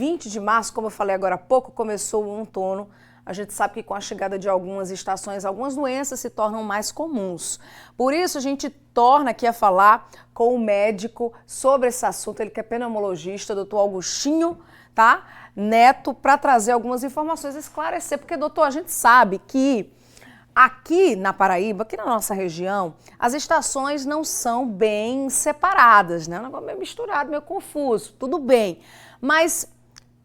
20 de março, como eu falei agora há pouco, começou o outono. A gente sabe que com a chegada de algumas estações, algumas doenças se tornam mais comuns. Por isso, a gente torna aqui a falar com o médico sobre esse assunto, ele que é pneumologista, doutor Augustinho, tá? Neto, para trazer algumas informações, esclarecer, porque, doutor, a gente sabe que aqui na Paraíba, aqui na nossa região, as estações não são bem separadas, né? É um negócio meio misturado, meio confuso, tudo bem. Mas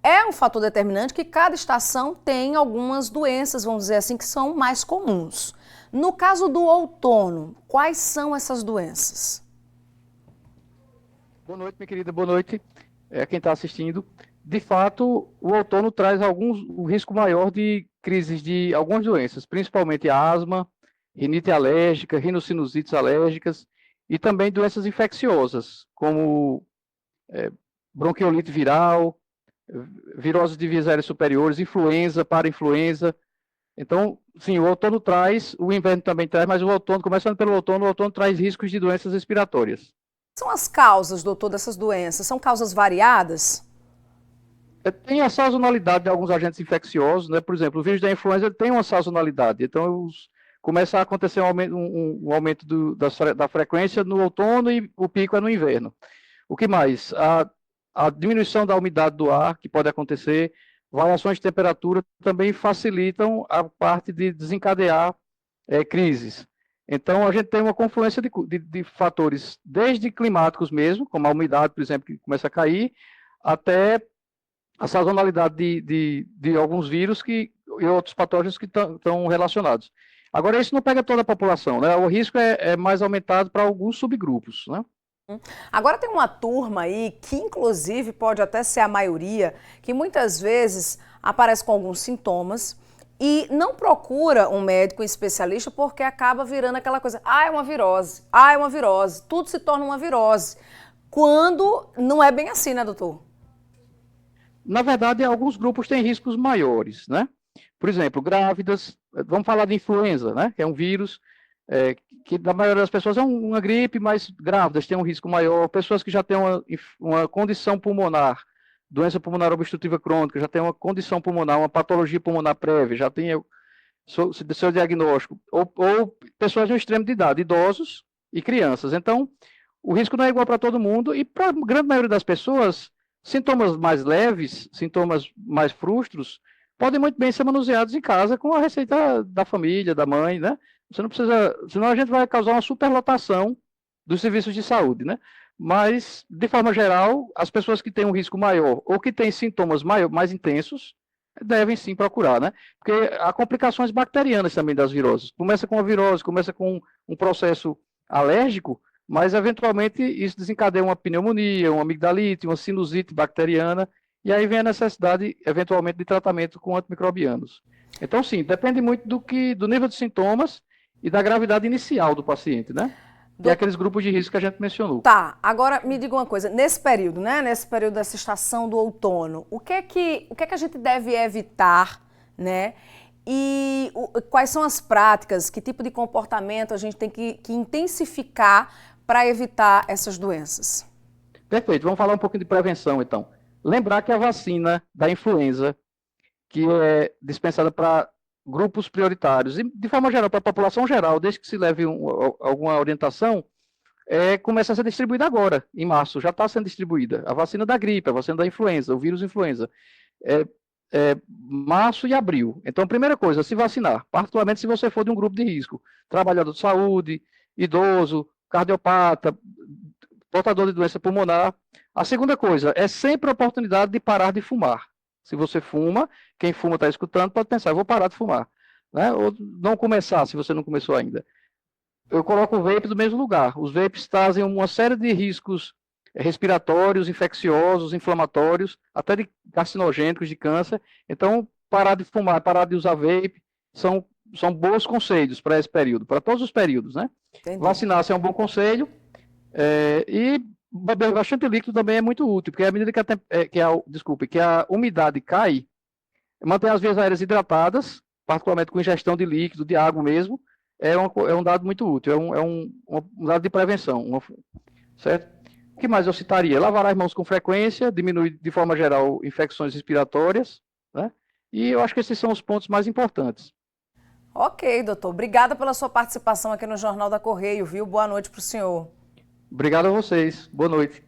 é um fator determinante que cada estação tem algumas doenças, vamos dizer assim, que são mais comuns. No caso do outono, quais são essas doenças? Boa noite, minha querida, boa noite quem está assistindo. De fato, o outono traz um risco maior de crises de algumas doenças, principalmente asma, rinite alérgica, rinossinusites alérgicas e também doenças infecciosas, como bronquiolite viral, virose de vias aéreas superiores, influenza, parainfluenza. Então, sim, o outono traz, o inverno também traz, mas o outono, começando pelo outono, o outono traz riscos de doenças respiratórias. São as causas, doutor, dessas doenças? São causas variadas? Tem a sazonalidade de alguns agentes infecciosos, né? Por exemplo, o vírus da influenza tem uma sazonalidade, então começa a acontecer um aumento da frequência no outono e o pico é no inverno. O que mais? A diminuição da umidade do ar, que pode acontecer, variações de temperatura também facilitam a parte de desencadear crises. Então, a gente tem uma confluência de fatores, desde climáticos mesmo, como a umidade, por exemplo, que começa a cair, até a sazonalidade de alguns vírus e outros patógenos que estão relacionados. Agora, isso não pega toda a população, né? O risco é mais aumentado para alguns subgrupos, né? Agora tem uma turma aí, que inclusive pode até ser a maioria, que muitas vezes aparece com alguns sintomas e não procura um médico especialista porque acaba virando aquela coisa, é uma virose, é uma virose, tudo se torna uma virose. Quando não é bem assim, né, doutor? Na verdade, alguns grupos têm riscos maiores, né? Por exemplo, grávidas, vamos falar de influenza, né? Que é um vírus que na maioria das pessoas é uma gripe, mas grávidas têm um risco maior. Pessoas que já têm uma condição pulmonar, doença pulmonar obstrutiva crônica, já têm uma condição pulmonar, uma patologia pulmonar prévia, já tem seu diagnóstico. Ou pessoas de um extremo de idade, idosos e crianças. Então, o risco não é igual para todo mundo e para a grande maioria das pessoas, sintomas mais leves, sintomas mais frustros, podem muito bem ser manuseados em casa com a receita da família, da mãe, né? Você não precisa, senão a gente vai causar uma superlotação dos serviços de saúde, né? Mas, de forma geral, as pessoas que têm um risco maior ou que têm sintomas mais intensos, devem sim procurar, né? Porque há complicações bacterianas também das viroses. Começa com a virose, começa com um processo alérgico, mas eventualmente isso desencadeia uma pneumonia, uma amigdalite, uma sinusite bacteriana, e aí vem a necessidade, eventualmente, de tratamento com antimicrobianos. Então, sim, depende muito do nível de sintomas e da gravidade inicial do paciente, né? E Do- aqueles grupos de risco que a gente mencionou. Tá, agora me diga uma coisa, nesse período, né, nesse período dessa estação do outono, o que é que a gente deve evitar, né? E quais são as práticas, que tipo de comportamento a gente tem que intensificar para evitar essas doenças? Perfeito, vamos falar um pouquinho de prevenção, então. Lembrar que a vacina da influenza, que é dispensada para grupos prioritários, e de forma geral, para a população geral, desde que se leve alguma orientação, começa a ser distribuída agora, em março, já está sendo distribuída. A vacina da gripe, a vacina da influenza, o vírus influenza. Março e abril. Então, primeira coisa, se vacinar, particularmente se você for de um grupo de risco, trabalhador de saúde, idoso, cardiopata, portador de doença pulmonar. A segunda coisa, é sempre a oportunidade de parar de fumar. Se você fuma, quem fuma está escutando, pode pensar, eu vou parar de fumar. Né? Ou não começar, se você não começou ainda. Eu coloco o vape no mesmo lugar. Os vapes trazem uma série de riscos respiratórios, infecciosos, inflamatórios, até de carcinogênicos, de câncer. Então, parar de fumar, parar de usar vape, são bons conselhos para esse período, para todos os períodos, né? Entendi. Vacinar-se é um bom conselho, e beber bastante líquido também é muito útil, porque à medida que a umidade cai, manter as vias aéreas hidratadas, particularmente com ingestão de líquido, de água mesmo, é um dado muito útil, um dado de prevenção, certo? O que mais eu citaria? Lavar as mãos com frequência, diminuir de forma geral infecções respiratórias, né? E eu acho que esses são os pontos mais importantes. Ok, doutor. Obrigada pela sua participação aqui no Jornal da Correio, viu? Boa noite para o senhor. Obrigado a vocês. Boa noite.